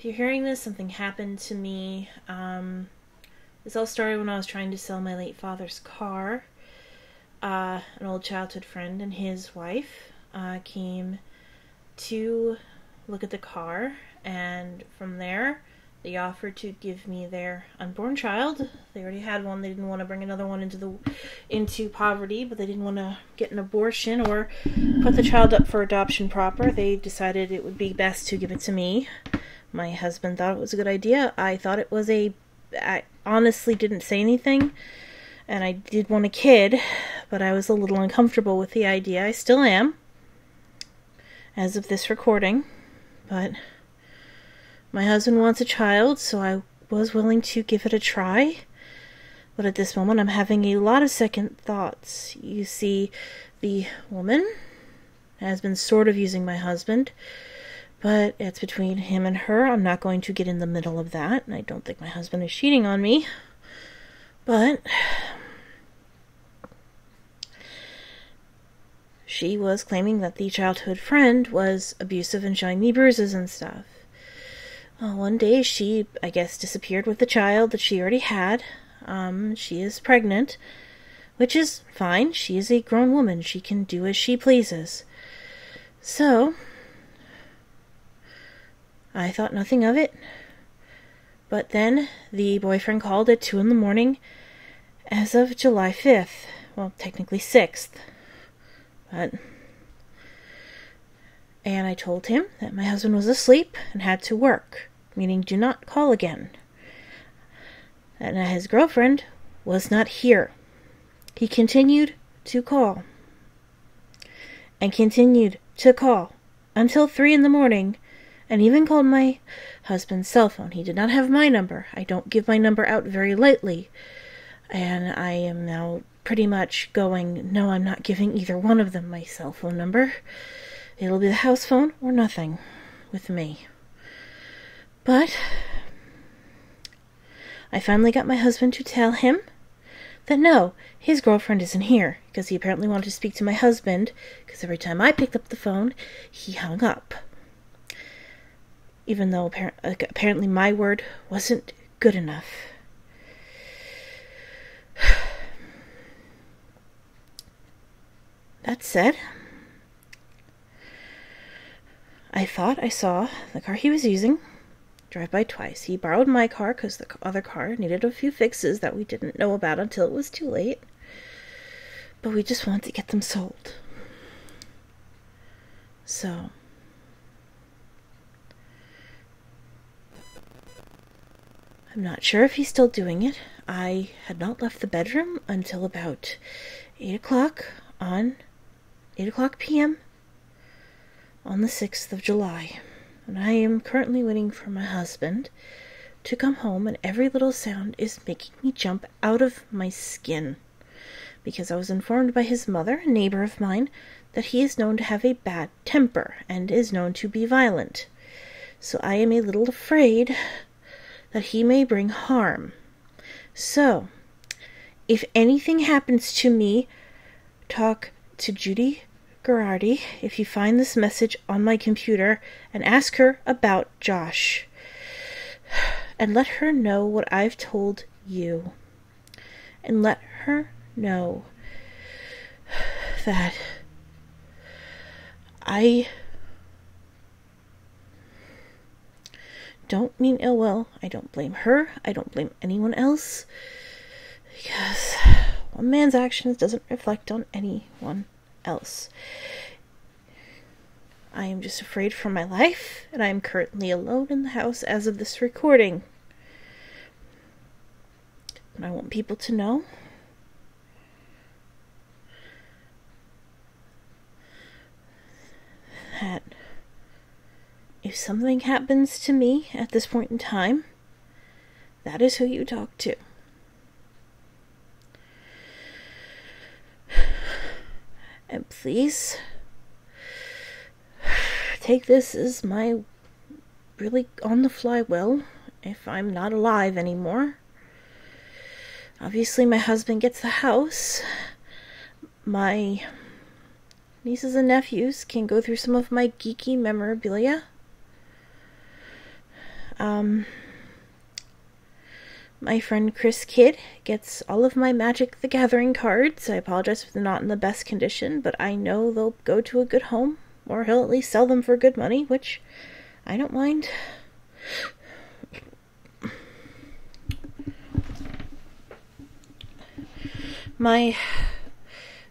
if you're hearing this, something happened to me. This all started when I was trying to sell my late father's car. An old childhood friend and his wife came to look at the car, and from there they offered to give me their unborn child. They already had one. They didn't want to bring another one into poverty, but they didn't want to get an abortion or put the child up for adoption proper. They decided it would be best to give it to me. My husband thought it was a good idea. I thought it was I honestly didn't say anything, and I did want a kid, but I was a little uncomfortable with the idea. I still am, as of this recording, but my husband wants a child, so I was willing to give it a try. But at this moment, I'm having a lot of second thoughts. You see, the woman has been sort of using my husband, but it's between him and her. I'm not going to get in the middle of that, and I don't think my husband is cheating on me. But she was claiming that the childhood friend was abusive and showing me bruises and stuff. One day she, I guess, disappeared with the child that she already had. She is pregnant, which is fine. She is a grown woman. She can do as she pleases. So I thought nothing of it. But then the boyfriend called at 2 a.m. as of July 5th. Well, technically 6th. And I told him that my husband was asleep and had to work, meaning do not call again. And that his girlfriend was not here. He continued to call. And continued to call until 3 a.m. and even called my husband's cell phone. He did not have my number. I don't give my number out very lightly. And I am now pretty much going, no, I'm not giving either one of them my cell phone number. It'll be the house phone or nothing with me. But I finally got my husband to tell him that no, his girlfriend isn't here, because he apparently wanted to speak to my husband, because every time I picked up the phone, he hung up. Even though apparently my word wasn't good enough. That said, I thought I saw the car he was using drive by twice. He borrowed my car because the other car needed a few fixes that we didn't know about until it was too late. But we just wanted to get them sold. So I'm not sure if he's still doing it. I had not left the bedroom until about 8 o'clock p.m. on the 6th of July. And I am currently waiting for my husband to come home, and every little sound is making me jump out of my skin. Because I was informed by his mother, a neighbor of mine, that he is known to have a bad temper and is known to be violent. So I am a little afraid that he may bring harm. So, if anything happens to me, talk to Judy Girardi if you find this message on my computer and ask her about Josh. And let her know what I've told you. And let her know that I don't mean ill will. I don't blame her. I don't blame anyone else. Because one man's actions doesn't reflect on anyone else. I am just afraid for my life, and I am currently alone in the house as of this recording. And I want people to know that if something happens to me at this point in time, that is who you talk to. And please take this as my really on-the-fly will if I'm not alive anymore. Obviously, my husband gets the house. My nieces and nephews can go through some of my geeky memorabilia. My friend Chris Kidd gets all of my Magic the Gathering cards. I apologize if they're not in the best condition, but I know they'll go to a good home, or he'll at least sell them for good money, which I don't mind. My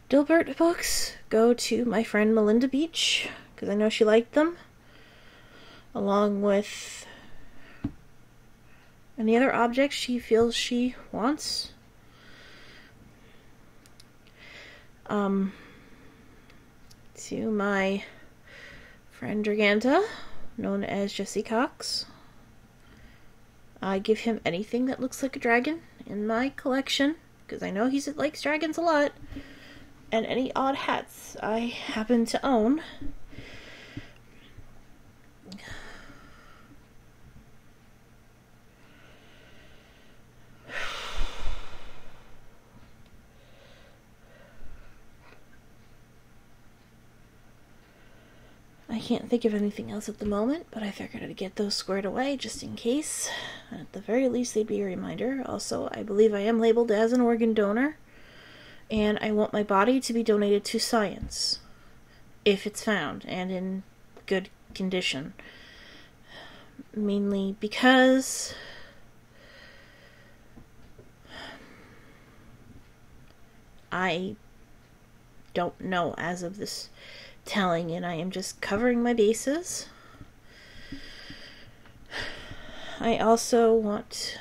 Dilbert books go to my friend Melinda Beach, because I know she liked them, along with any other objects she feels she wants. To my friend Draganta, known as Jesse Cox, I give him anything that looks like a dragon in my collection, because I know he likes dragons a lot, and any odd hats I happen to own. I can't think of anything else at the moment, but I figured I'd get those squared away just in case. At the very least, they'd be a reminder. Also, I believe I am labeled as an organ donor, and I want my body to be donated to science, if it's found, and in good condition. Mainly because I don't know as of this telling, and I am just covering my bases. I also want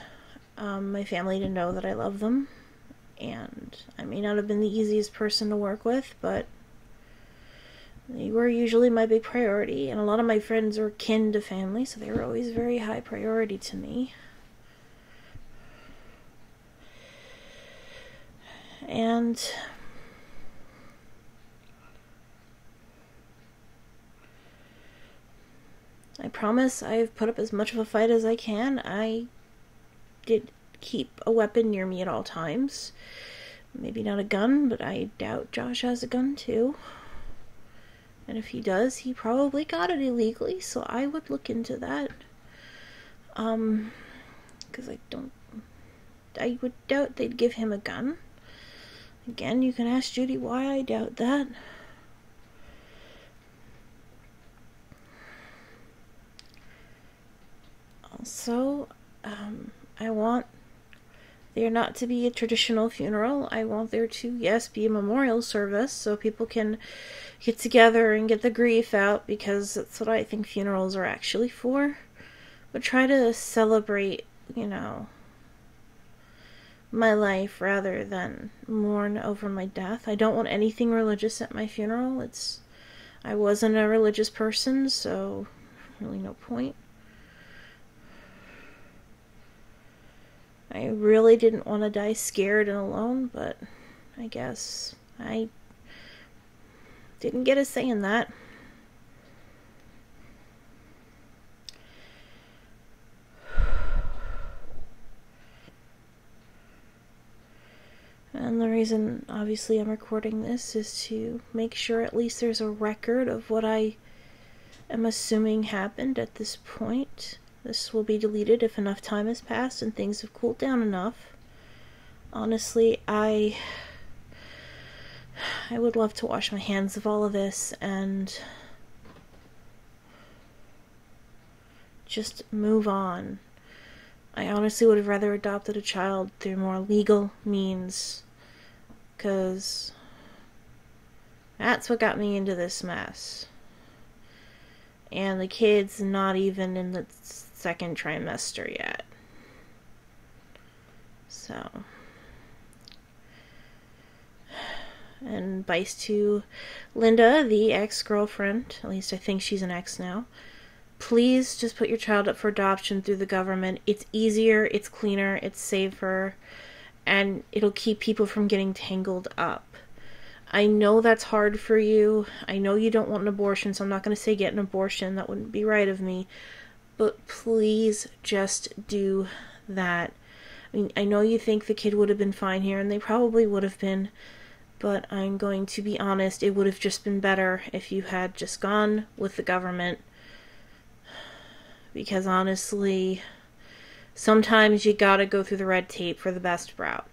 my family to know that I love them, and I may not have been the easiest person to work with, but they were usually my big priority, and a lot of my friends are kin to family, so they were always very high priority to me. And I promise I've put up as much of a fight as I can. I did keep a weapon near me at all times. Maybe not a gun, but I doubt Josh has a gun too. And if he does, he probably got it illegally, so I would look into that. Because I would doubt they'd give him a gun. Again, you can ask Judy why I doubt that. Also, I want there not to be a traditional funeral. I want there to, yes, be a memorial service so people can get together and get the grief out, because that's what I think funerals are actually for. But try to celebrate, my life rather than mourn over my death. I don't want anything religious at my funeral. I wasn't a religious person, so really no point. I really didn't want to die scared and alone, but I guess I didn't get a say in that. And the reason, obviously, I'm recording this is to make sure at least there's a record of what I am assuming happened at this point. This will be deleted if enough time has passed and things have cooled down enough. Honestly, I would love to wash my hands of all of this and just move on. I honestly would have rather adopted a child through more legal means, because that's what got me into this mess. And the kid's not even in the second trimester yet. So. And advice to Linda, the ex-girlfriend, at least I think she's an ex now. Please just put your child up for adoption through the government. It's easier, it's cleaner, it's safer, and it'll keep people from getting tangled up. I know that's hard for you. I know you don't want an abortion, so I'm not going to say get an abortion. That wouldn't be right of me. But please just do that. I mean, I know you think the kid would have been fine here, and they probably would have been. But I'm going to be honest, it would have just been better if you had just gone with the government. because honestly, sometimes you gotta go through the red tape for the best route.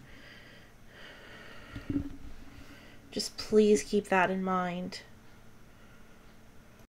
Just please keep that in mind.